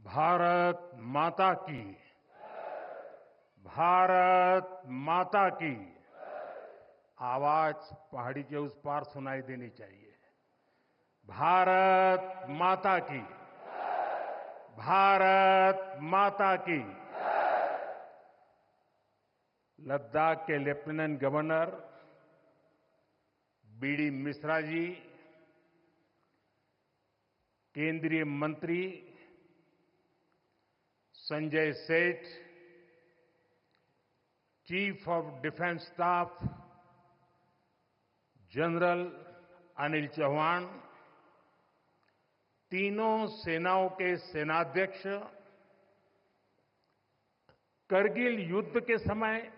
भारत माता की। भारत माता की। आवाज पहाड़ी के उस पार सुनाई देनी चाहिए। भारत माता की। भारत माता की। लद्दाख के lieutenant governor BD Mishra ji, केंद्रीय मंत्री Sanjay Seth, chief of defence staff general Anil Chauhan, तीनों सेनाओं के सेनाध्यक्ष, करगिल युद्ध के समय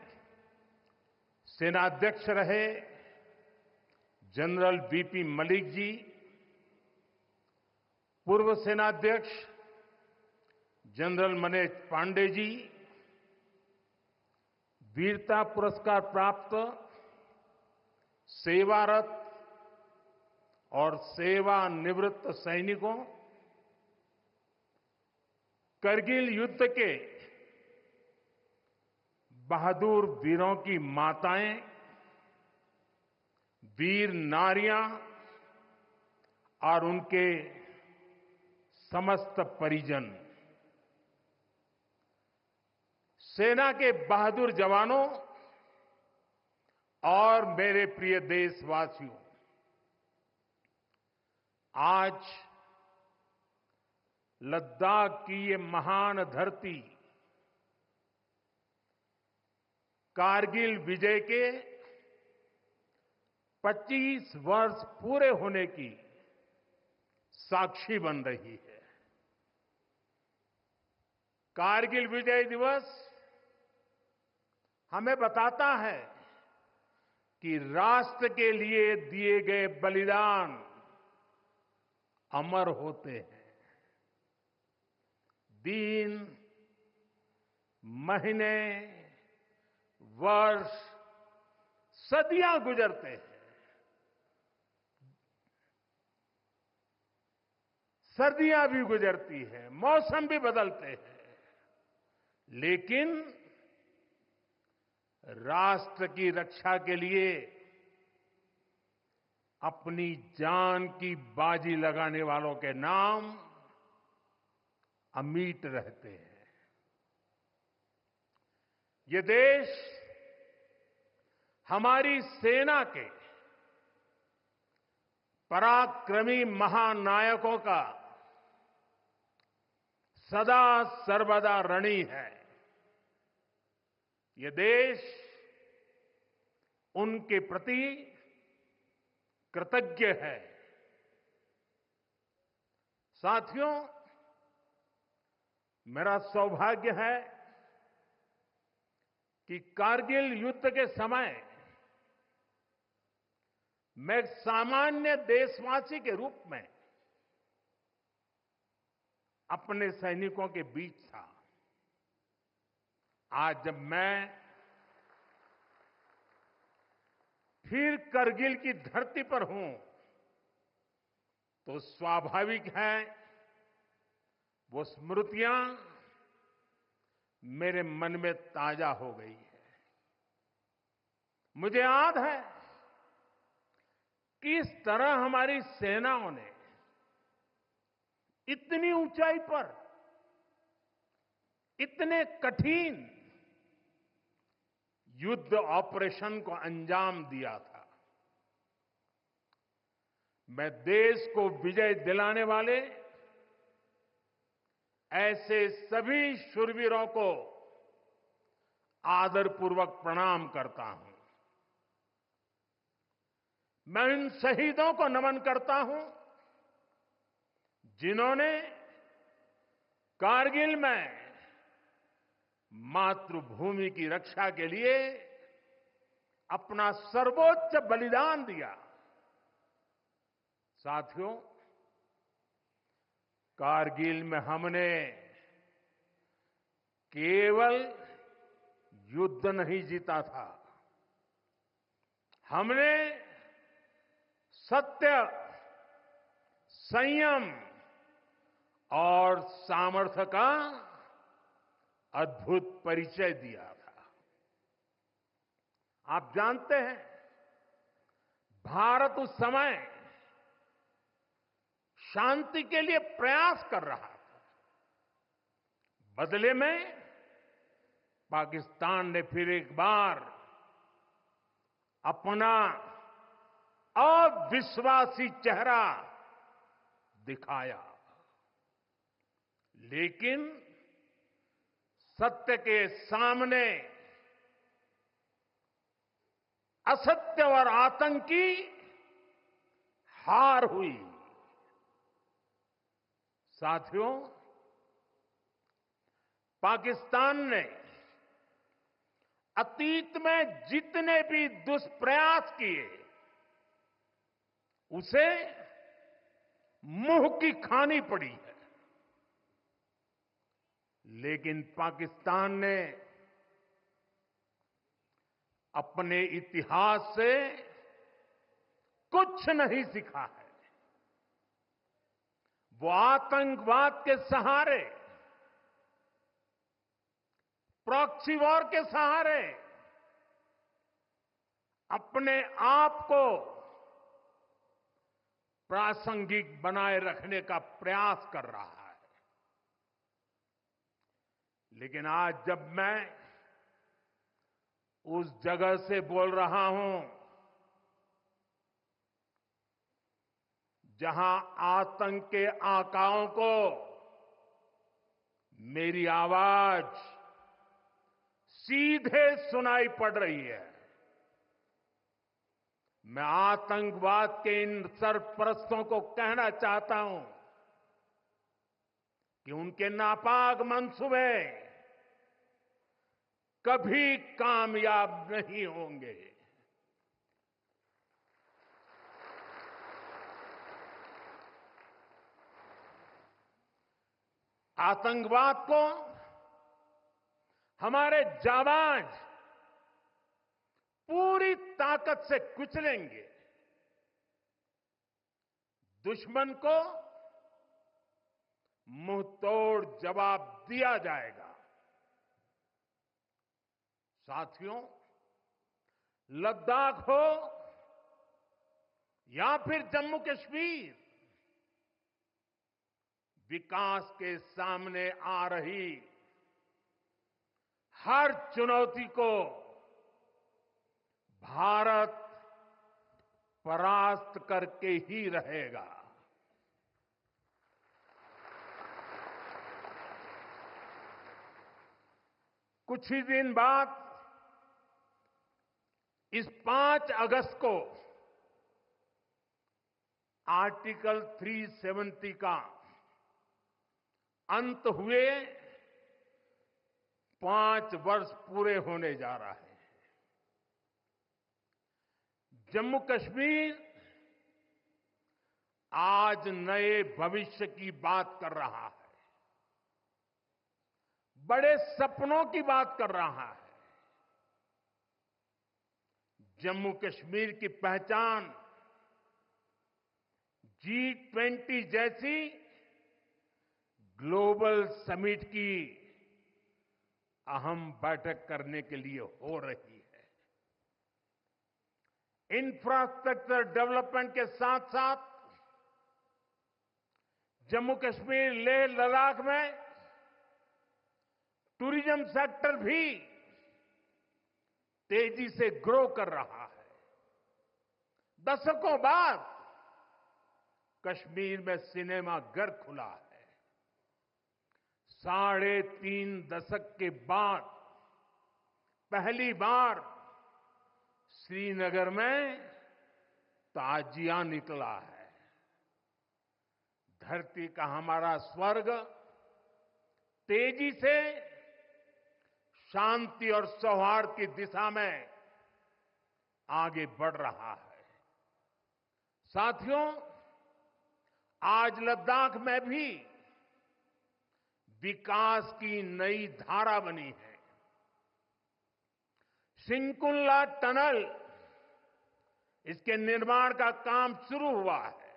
सेनाध्यक्ष रहे जनरल वीपी मलिक जी, पूर्व सेनाध्यक्ष जनरल मनोज पांडे जी, वीरता पुरस्कार प्राप्त सेवारत और सेवानिवृत्त सैनिकों, करगिल युद्ध के बहादुर वीरों की माताएं, वीर नारियां और उनके समस्त परिजन, सेना के बहादुर जवानों और मेरे प्रिय देशवासियों, आज लद्दाख की ये महान धरती कारगिल विजय के 25 वर्ष पूरे होने की साक्षी बन रही है। कारगिल विजय दिवस हमें बताता है कि राष्ट्र के लिए दिए गए बलिदान अमर होते हैं। दिन, महीने, वर्ष, सदियां गुजरते हैं, सर्दियां भी गुजरती हैं, मौसम भी बदलते हैं, लेकिन राष्ट्र की रक्षा के लिए अपनी जान की बाजी लगाने वालों के नाम अमिट रहते हैं। ये देश हमारी सेना के पराक्रमी महानायकों का सदा सर्वदा ऋणी है। ये देश उनके प्रति कृतज्ञ है। साथियों, मेरा सौभाग्य है कि कारगिल युद्ध के समय मैं एक सामान्य देशवासी के रूप में अपने सैनिकों के बीच था। आज जब मैं फिर करगिल की धरती पर हूं, तो स्वाभाविक है वो स्मृतियां मेरे मन में ताजा हो गई है। मुझे याद है किस तरह हमारी सेनाओं ने इतनी ऊंचाई पर इतने कठिन युद्ध ऑपरेशन को अंजाम दिया था। मैं देश को विजय दिलाने वाले ऐसे सभी शूरवीरों को आदरपूर्वक प्रणाम करता हूं। मैं उन शहीदों को नमन करता हूं जिन्होंने कारगिल में मातृभूमि की रक्षा के लिए अपना सर्वोच्च बलिदान दिया। साथियों, कारगिल में हमने केवल युद्ध नहीं जीता था, हमने सत्य, संयम और सामर्थ्य का अद्भुत परिचय दिया था। आप जानते हैं, भारत उस समय शांति के लिए प्रयास कर रहा था। बदले में पाकिस्तान ने फिर एक बार अपना अविश्वासी चेहरा दिखाया। लेकिन सत्य के सामने असत्य और आतंक की हार हुई। साथियों, पाकिस्तान ने अतीत में जितने भी दुष्प्रयास किए, उसे मुंह की खानी पड़ी है। लेकिन पाकिस्तान ने अपने इतिहास से कुछ नहीं सीखा है। वो आतंकवाद के सहारे, प्रॉक्सी वॉर के सहारे अपने आप को प्रासंगिक बनाए रखने का प्रयास कर रहा है। लेकिन आज जब मैं उस जगह से बोल रहा हूं जहां आतंक के आकाओं को मेरी आवाज सीधे सुनाई पड़ रही है, मैं आतंकवाद के इन सरपरस्तों को कहना चाहता हूं कि उनके नापाक मंसूबे कभी कामयाब नहीं होंगे। आतंकवाद को हमारे जाबाज पूरी ताकत से कुचलेंगे। दुश्मन को मुंह तोड़ जवाब दिया जाएगा। साथियों, लद्दाख हो या फिर जम्मू कश्मीर, विकास के सामने आ रही हर चुनौती को भारत परास्त करके ही रहेगा। कुछ ही दिन बाद इस 5 अगस्त को आर्टिकल 370 का अंत हुए 5 वर्ष पूरे होने जा रहा है। जम्मू कश्मीर आज नए भविष्य की बात कर रहा है, बड़े सपनों की बात कर रहा है। जम्मू कश्मीर की पहचान G20 जैसी ग्लोबल समिट की अहम बैठक करने के लिए हो रही है। इंफ्रास्ट्रक्चर डेवलपमेंट के साथ साथ जम्मू कश्मीर, लेह, लद्दाख में टूरिज्म सेक्टर भी तेजी से ग्रो कर रहा है। दशकों बाद कश्मीर में सिनेमा घर खुला है। 3.5 दशक के बाद पहली बार श्रीनगर में ताजिया निकला है। धरती का हमारा स्वर्ग तेजी से शांति और सौहार्द की दिशा में आगे बढ़ रहा है। साथियों, आज लद्दाख में भी विकास की नई धारा बनी है। सिंकुल्ला टनल, इसके निर्माण का काम शुरू हुआ है।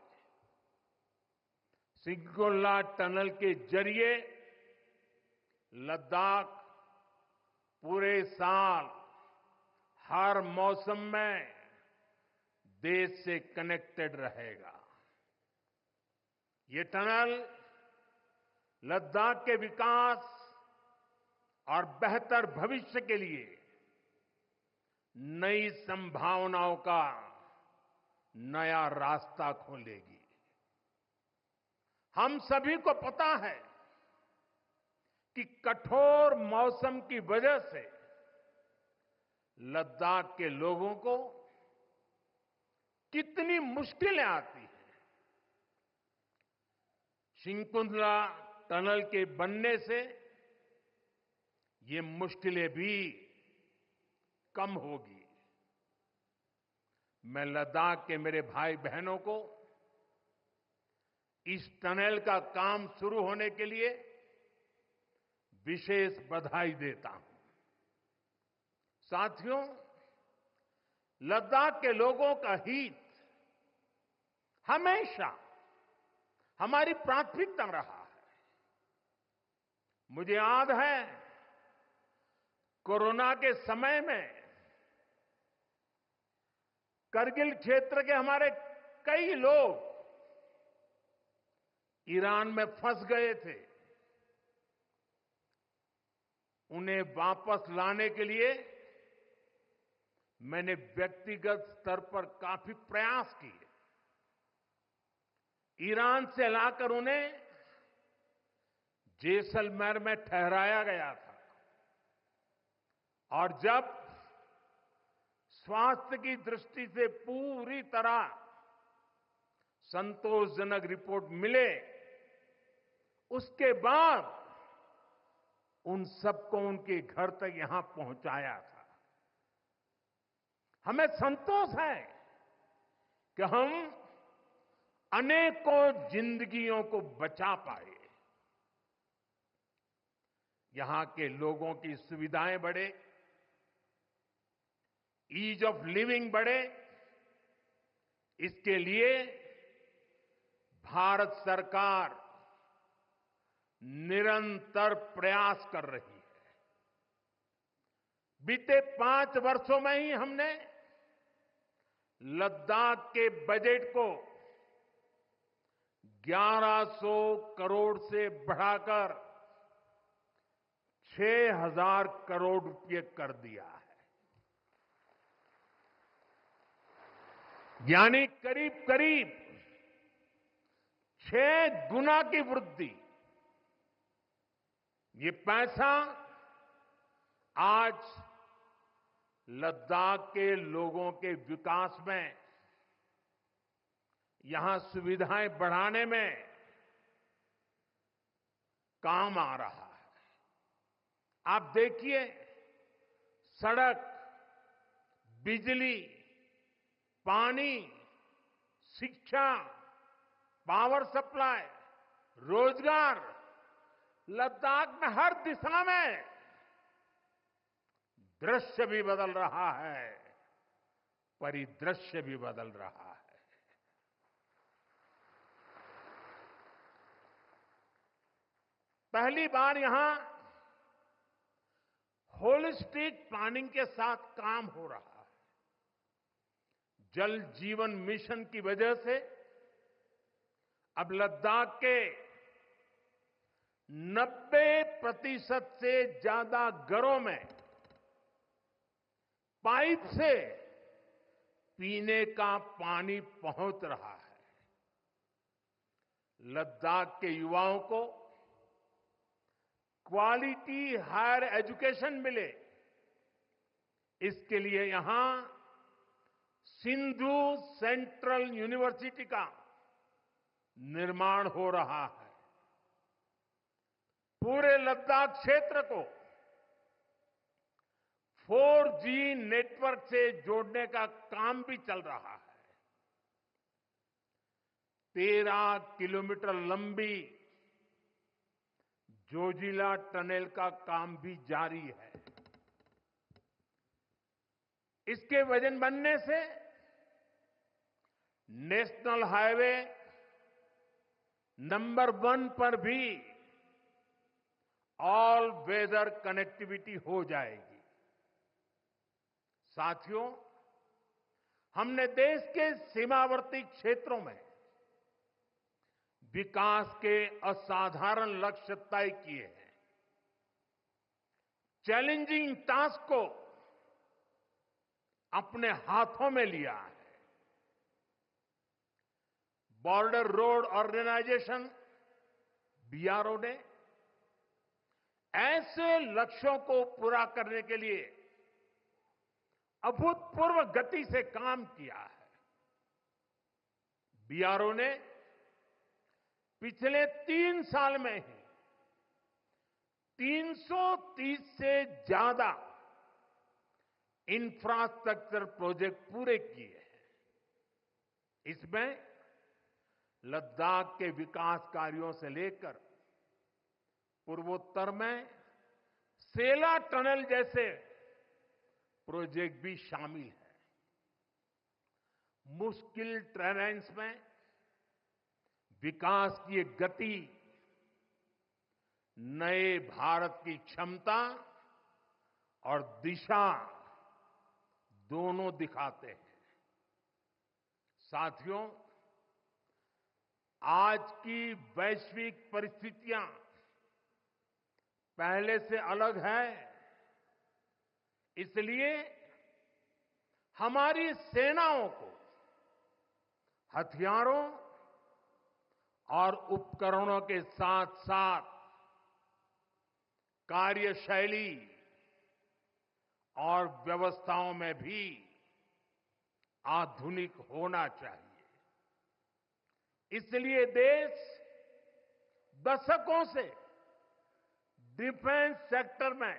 सिंगोल्ला टनल के जरिए लद्दाख पूरे साल हर मौसम में देश से कनेक्टेड रहेगा। ये टनल लद्दाख के विकास और बेहतर भविष्य के लिए नई संभावनाओं का नया रास्ता खोलेगी। हम सभी को पता है कि कठोर मौसम की वजह से लद्दाख के लोगों को कितनी मुश्किलें आती हैं। सिंकुंतला टनल के बनने से ये मुश्किलें भी कम होगी। मैं लद्दाख के मेरे भाई बहनों को इस टनल का काम शुरू होने के लिए विशेष बधाई देता हूं। साथियों, लद्दाख के लोगों का हित हमेशा हमारी प्राथमिकता रहा है। मुझे याद है कोरोना के समय में करगिल क्षेत्र के हमारे कई लोग ईरान में फंस गए थे। उन्हें वापस लाने के लिए मैंने व्यक्तिगत स्तर पर काफी प्रयास किए। ईरान से लाकर उन्हें जैसलमेर में ठहराया गया था और जब स्वास्थ्य की दृष्टि से पूरी तरह संतोषजनक रिपोर्ट मिले, उसके बाद उन सबको उनके घर तक यहां पहुंचाया था। हमें संतोष है कि हम अनेकों जिंदगियों को बचा पाए। यहां के लोगों की सुविधाएं बढ़े, ईज ऑफ लिविंग बढ़े, इसके लिए भारत सरकार निरंतर प्रयास कर रही है। बीते 5 वर्षों में ही हमने लद्दाख के बजट को 1100 करोड़ से बढ़ाकर 6000 करोड़ रुपए कर दिया है। यानी करीब करीब 6 गुना की वृद्धि। ये पैसा आज लद्दाख के लोगों के विकास में, यहां सुविधाएं बढ़ाने में काम आ रहा है। आप देखिए, सड़क, बिजली, पानी, शिक्षा, पावर सप्लाई, रोजगार, लद्दाख में हर दिशा में दृश्य भी बदल रहा है, परिदृश्य भी बदल रहा है। पहली बार यहां होलिस्टिक प्लानिंग के साथ काम हो रहा है। जल जीवन मिशन की वजह से अब लद्दाख के 90% से ज्यादा घरों में पाइप से पीने का पानी पहुंच रहा है। लद्दाख के युवाओं को क्वालिटी हायर एजुकेशन मिले, इसके लिए यहां सिंधु सेंट्रल यूनिवर्सिटी का निर्माण हो रहा है। पूरे लद्दाख क्षेत्र को 4G नेटवर्क से जोड़ने का काम भी चल रहा है। 13 किलोमीटर लंबी जोजिला टनल का काम भी जारी है। इसके वजन बनने से नेशनल हाईवे नंबर 1 पर भी ऑल वेदर कनेक्टिविटी हो जाएगी। साथियों, हमने देश के सीमावर्ती क्षेत्रों में विकास के असाधारण लक्ष्य तय किए हैं। चैलेंजिंग टास्क को अपने हाथों में लिया है। बॉर्डर रोड ऑर्गेनाइजेशन बीआरओ ने ऐसे लक्ष्यों को पूरा करने के लिए अभूतपूर्व गति से काम किया है। बीआरओ ने पिछले 3 साल में ही 330 से ज्यादा इंफ्रास्ट्रक्चर प्रोजेक्ट पूरे किए हैं। इसमें लद्दाख के विकास कार्यों से लेकर पूर्वोत्तर में सेला टनल जैसे प्रोजेक्ट भी शामिल है। मुश्किल टेरेन्स में विकास की एक गति नए भारत की क्षमता और दिशा दोनों दिखाते हैं। साथियों, आज की वैश्विक परिस्थितियां पहले से अलग है। इसलिए हमारी सेनाओं को हथियारों और उपकरणों के साथ साथ कार्यशैली और व्यवस्थाओं में भी आधुनिक होना चाहिए। इसलिए देश दशकों से डिफेंस सेक्टर में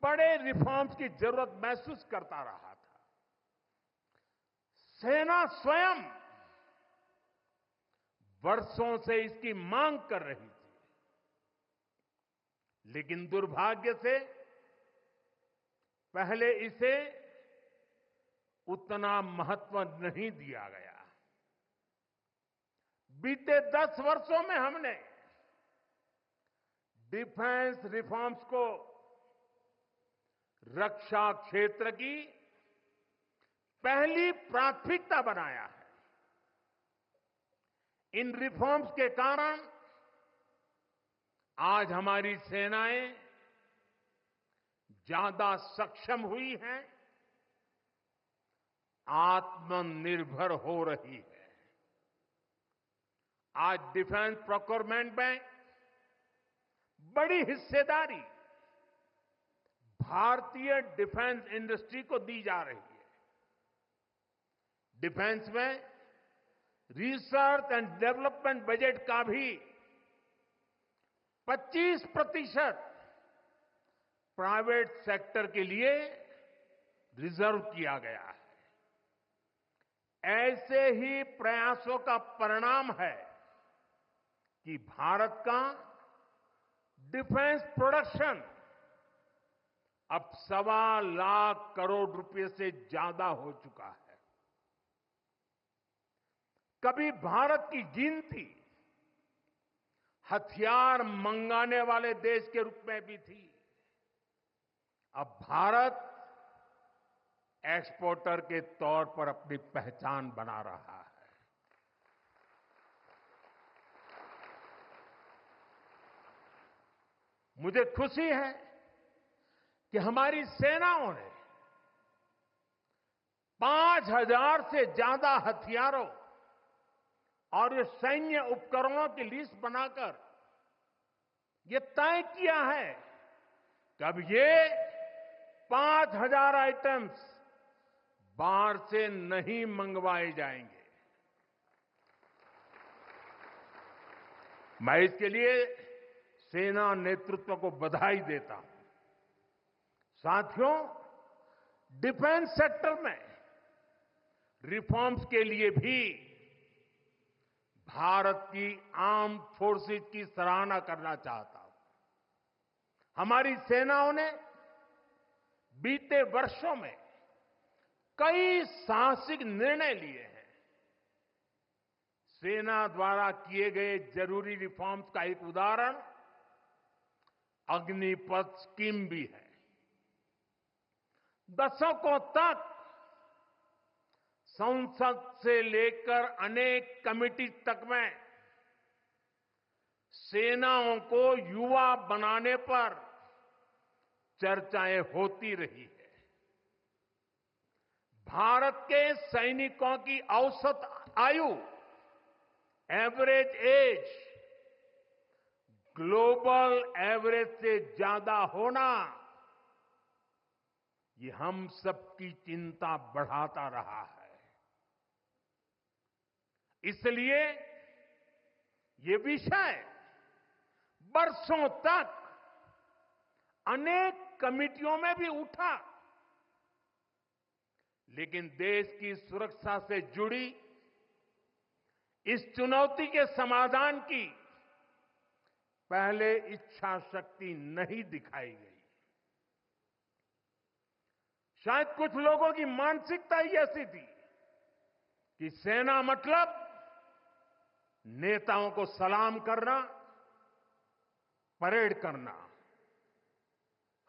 बड़े रिफॉर्म्स की जरूरत महसूस करता रहा था। सेना स्वयं वर्षों से इसकी मांग कर रही थी, लेकिन दुर्भाग्य से पहले इसे उतना महत्व नहीं दिया गया। बीते 10 वर्षों में हमने डिफेंस रिफॉर्म्स को रक्षा क्षेत्र की पहली प्राथमिकता बनाया है। इन रिफॉर्म्स के कारण आज हमारी सेनाएं ज्यादा सक्षम हुई हैं, आत्मनिर्भर हो रही है। आज डिफेंस प्रोक्योरमेंट में बड़ी हिस्सेदारी भारतीय डिफेंस इंडस्ट्री को दी जा रही है। डिफेंस में रिसर्च एंड डेवलपमेंट बजट का भी 25% प्राइवेट सेक्टर के लिए रिजर्व किया गया है। ऐसे ही प्रयासों का परिणाम है कि भारत का डिफेंस प्रोडक्शन अब 1.25 लाख करोड़ रुपए से ज्यादा हो चुका है। कभी भारत की गिनती हथियार मंगाने वाले देश के रूप में भी थी। अब भारत एक्सपोर्टर के तौर पर अपनी पहचान बना रहा है। मुझे खुशी है कि हमारी सेनाओं ने 5,000 से ज्यादा हथियारों और ये सैन्य उपकरणों की लिस्ट बनाकर ये तय किया है कि अब ये 5,000 आइटम्स बाहर से नहीं मंगवाए जाएंगे। मैं इसके लिए सेना नेतृत्व को बधाई देता हूं। साथियों, डिफेंस सेक्टर में रिफॉर्म्स के लिए भी भारत की आर्म्ड फोर्सेस की सराहना करना चाहता हूं। हमारी सेनाओं ने बीते वर्षों में कई साहसिक निर्णय लिए हैं। सेना द्वारा किए गए जरूरी रिफॉर्म्स का एक उदाहरण अग्निपथ स्कीम भी है। दशकों तक संसद से लेकर अनेक कमेटी तक में सेनाओं को युवा बनाने पर चर्चाएं होती रही है। भारत के सैनिकों की औसत आयु, एवरेज एज, ग्लोबल एवरेज से ज्यादा होना, ये हम सबकी चिंता बढ़ाता रहा है। इसलिए ये विषय बरसों तक अनेक कमिटियों में भी उठा, लेकिन देश की सुरक्षा से जुड़ी इस चुनौती के समाधान की पहले इच्छा शक्ति नहीं दिखाई गई। शायद कुछ लोगों की मानसिकता ही ऐसी थी कि सेना मतलब नेताओं को सलाम करना, परेड करना।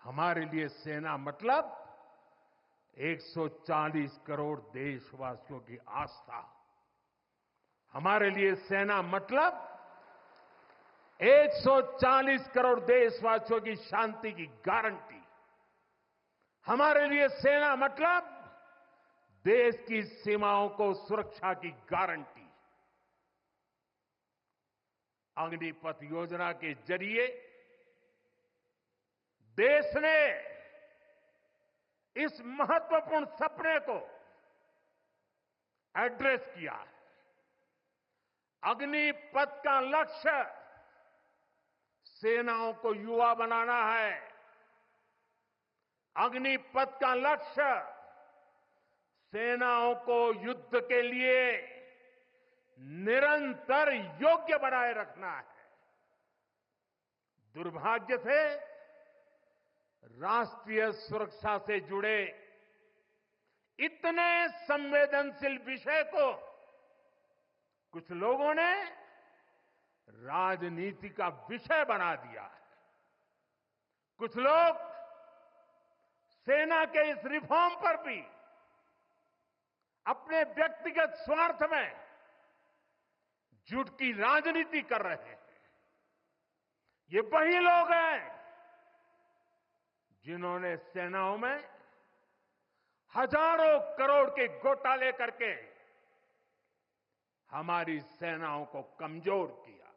हमारे लिए सेना मतलब 140 करोड़ देशवासियों की आस्था। हमारे लिए सेना मतलब 140 करोड़ देशवासियों की शांति की गारंटी। हमारे लिए सेना मतलब देश की सीमाओं को सुरक्षा की गारंटी। अग्निपथ योजना के जरिए देश ने इस महत्वपूर्ण सपने को एड्रेस किया है। अग्निपथ का लक्ष्य सेनाओं को युवा बनाना है। अग्निपथ का लक्ष्य सेनाओं को युद्ध के लिए निरंतर योग्य बनाए रखना है। दुर्भाग्य से राष्ट्रीय सुरक्षा से जुड़े इतने संवेदनशील विषय को कुछ लोगों ने राजनीति का विषय बना दिया है। कुछ लोग सेना के इस रिफॉर्म पर भी अपने व्यक्तिगत स्वार्थ में झूठ की राजनीति कर रहे हैं। ये वही लोग हैं जिन्होंने सेनाओं में हजारों करोड़ के घोटाले करके हमारी सेनाओं को कमजोर किया।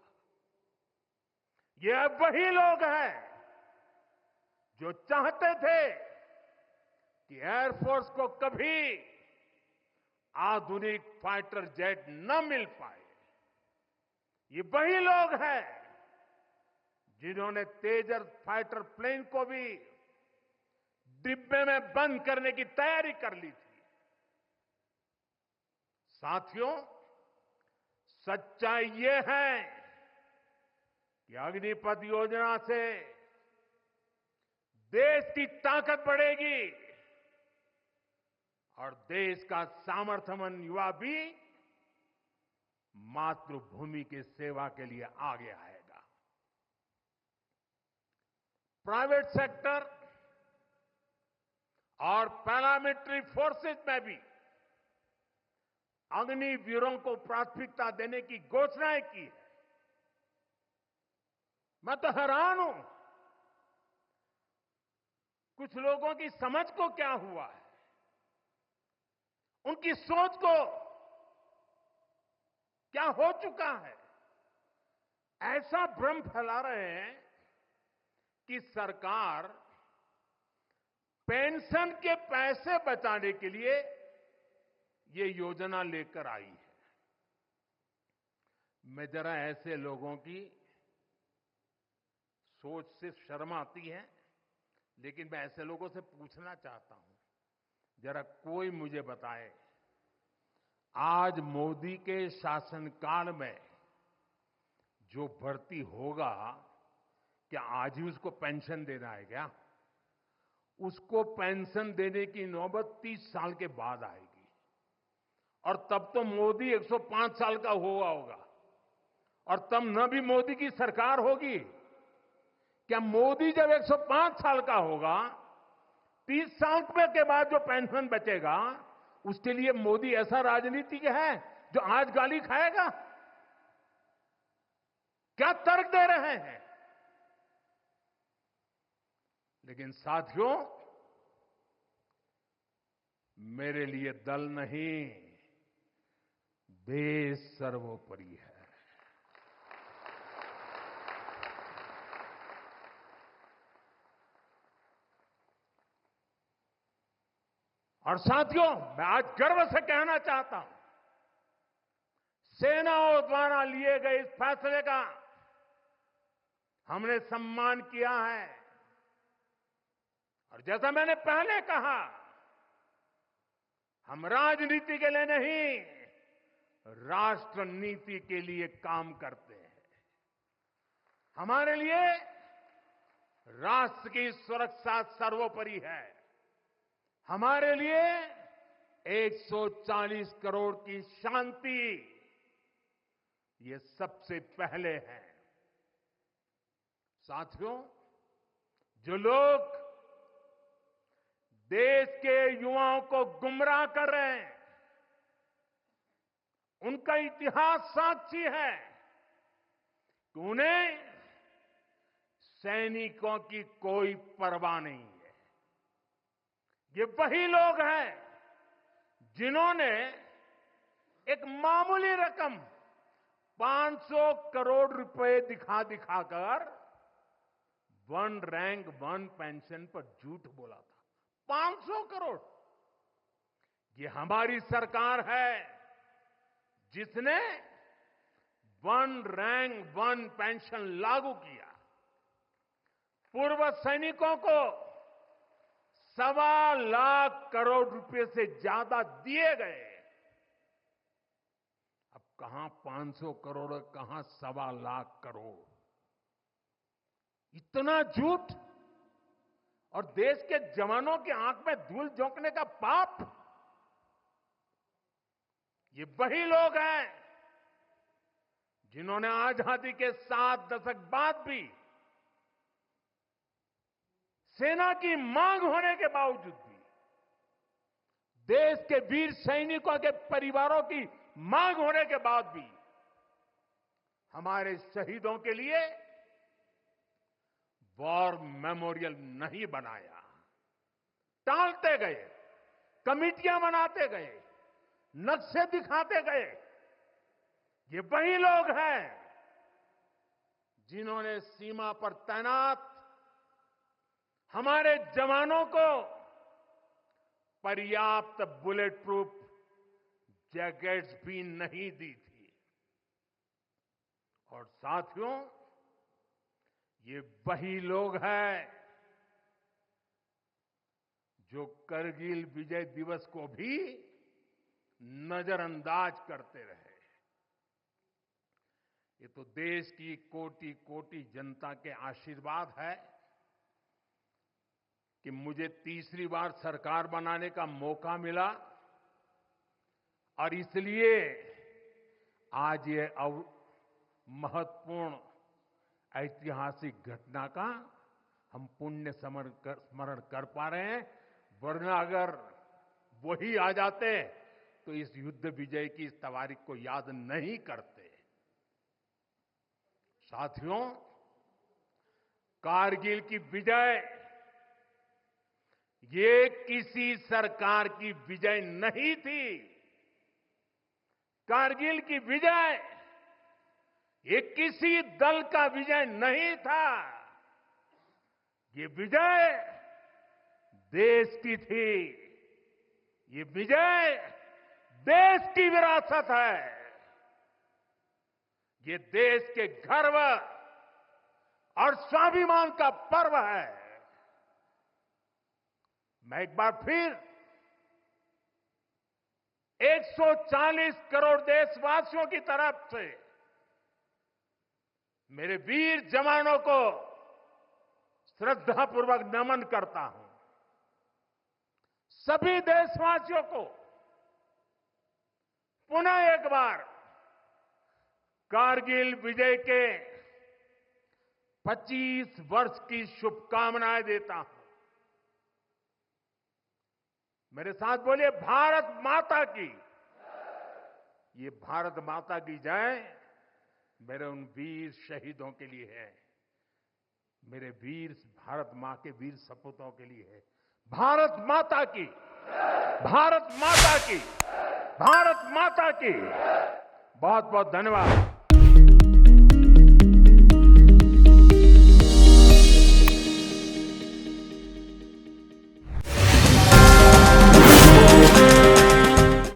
ये वही लोग हैं जो चाहते थे कि एयरफोर्स को कभी आधुनिक फाइटर जेट न मिल पाए। ये वही लोग हैं जिन्होंने तेजस फाइटर प्लेन को भी डिब्बे में बंद करने की तैयारी कर ली थी। साथियों, सच्चाई ये है कि अग्निपथ योजना से देश की ताकत बढ़ेगी और देश का सामर्थ्यवान युवा भी मातृभूमि की सेवा के लिए आगे आएगा। प्राइवेट सेक्टर और पैरामिलिट्री फोर्सेस में भी अग्निवीरों को प्राथमिकता देने की घोषणाएं की है। मैं तो हैरान हूं, कुछ लोगों की समझ को क्या हुआ है, उनकी सोच को क्या हो चुका है। ऐसा भ्रम फैला रहे हैं कि सरकार पेंशन के पैसे बचाने के लिए ये योजना लेकर आई है। मैं जरा ऐसे लोगों की सोच से शर्म आती है, लेकिन मैं ऐसे लोगों से पूछना चाहता हूं, जरा कोई मुझे बताए, आज मोदी के शासनकाल में जो भर्ती होगा, क्या आज ही उसको पेंशन देना है क्या? उसको पेंशन देने की नौबत 30 साल के बाद आएगी। और तब तो मोदी 105 साल का हुआ होगा और तब न भी मोदी की सरकार होगी। क्या मोदी जब 105 साल का होगा, 30 साल के बाद जो पेंशन बचेगा, उसके लिए मोदी ऐसा राजनीतिक है जो आज गाली खाएगा? क्या तर्क दे रहे हैं? लेकिन साथियों, मेरे लिए दल नहीं, देश सर्वोपरि है। और साथियों, मैं आज गर्व से कहना चाहता हूं, सेनाओं द्वारा लिए गए इस फैसले का हमने सम्मान किया है। और जैसा मैंने पहले कहा, हम राजनीति के लिए नहीं, राष्ट्र नीति के लिए काम करते हैं। हमारे लिए राष्ट्र की सुरक्षा सर्वोपरि है। हमारे लिए 140 करोड़ की शांति ये सबसे पहले है। साथियों, जो लोग देश के युवाओं को गुमराह कर रहे हैं, उनका इतिहास साक्षी है कि उन्हें सैनिकों की कोई परवाह नहीं है। ये वही लोग हैं जिन्होंने एक मामूली रकम 500 करोड़ रुपए दिखा दिखाकर वन रैंक वन पेंशन पर झूठ बोला था। 500 करोड़। ये हमारी सरकार है जिसने वन रैंक वन पेंशन लागू किया। पूर्व सैनिकों को 1.25 लाख करोड़ रुपए से ज्यादा दिए गए। अब कहां 500 करोड़, कहां 1.25 लाख करोड़। इतना झूठ और देश के जवानों की आंख में धूल झोंकने का पाप। ये वही लोग हैं जिन्होंने आजादी के 7 दशक बाद भी सेना की मांग होने के बावजूद भी, देश के वीर सैनिकों के परिवारों की मांग होने के बाद भी हमारे शहीदों के लिए वॉर मेमोरियल नहीं बनाया। टालते गए, कमिटियां बनाते गए, नक्शे दिखाते गए। ये वही लोग हैं जिन्होंने सीमा पर तैनात हमारे जवानों को पर्याप्त बुलेट प्रूफ जैकेट्स भी नहीं दी थी। और साथियों, ये वही लोग हैं जो करगिल विजय दिवस को भी नजरअंदाज करते रहे। ये तो देश की कोटि कोटि जनता के आशीर्वाद है कि मुझे तीसरी बार सरकार बनाने का मौका मिला और इसलिए आज ये महत्वपूर्ण ऐतिहासिक घटना का हम पुण्य स्मरण कर पा रहे हैं। वरना अगर वही आ जाते तो इस युद्ध विजय की इस तारीख को याद नहीं करते। साथियों, कारगिल की विजय ये किसी सरकार की विजय नहीं थी। कारगिल की विजय ये किसी दल का विजय नहीं था। ये विजय देश की थी। ये विजय देश की विरासत है। ये देश के गर्व और स्वाभिमान का पर्व है। मैं एक बार फिर 140 करोड़ देशवासियों की तरफ से मेरे वीर जवानों को श्रद्धापूर्वक नमन करता हूं। सभी देशवासियों को पुनः एक बार कारगिल विजय के 25 वर्ष की शुभकामनाएं देता हूं। मेरे साथ बोलिए, भारत माता की। ये भारत माता की जय मेरे उन वीर शहीदों के लिए है, मेरे वीर भारत मां के वीर सपूतों के लिए है। भारत माता की, भारत माता की, भारत माता की। बहुत बहुत धन्यवाद।